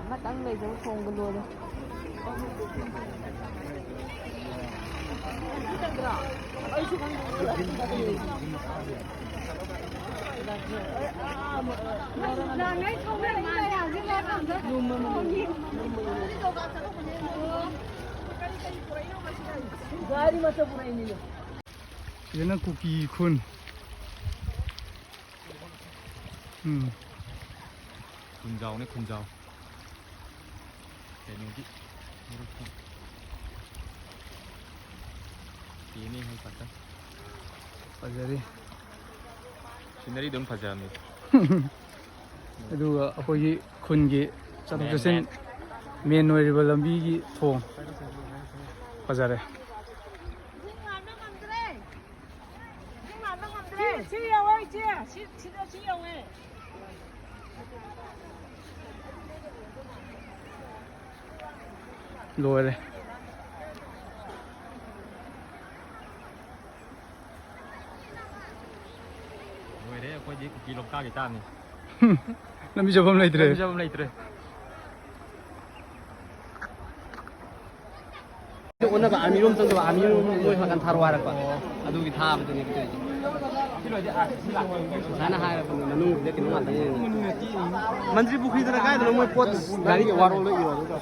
Mắt ăn này giống không cái luôn. 얘는 고기 군. 군자오네 군자오. 대명지 이렇게. ini hay patah. Pajari. Sindari dong pajami. ꯑꯗꯨꯒ ꯑꯩꯈꯣꯏꯒꯤ ꯈꯨꯟꯒꯤ ꯆꯠꯊꯣꯛ ꯆꯠꯁꯤꯟ ꯃꯦꯟ ꯑꯣꯏꯔꯤꯕ ꯂꯝꯕꯤꯒꯤ ꯊꯣꯡ ꯐꯖꯔꯦ. ꯂꯣꯏꯔꯦ. ꯑꯩꯈꯣꯏꯗꯤ ꯀꯨꯀꯤ ꯂꯣꯛꯇꯥꯛꯀꯤ ꯇꯥꯕꯅꯤ. ꯂꯝꯕꯤ ꯆꯠꯐꯝ ꯂꯩꯇ꯭ꯔꯦ. ꯂꯝꯕꯤ ꯆꯠꯐꯝ ꯂꯩꯇ꯭ꯔꯦ. 오늘 아미롬 정도 아미롬 뭐 약간 타러 와라 거. 아두기 다 아무튼 이렇게 되지. 나나 하야 뭐 너무 이렇게 너무 안 돼. 만지 부khí 들어가야 너무 꽃 다리 와로로 이러.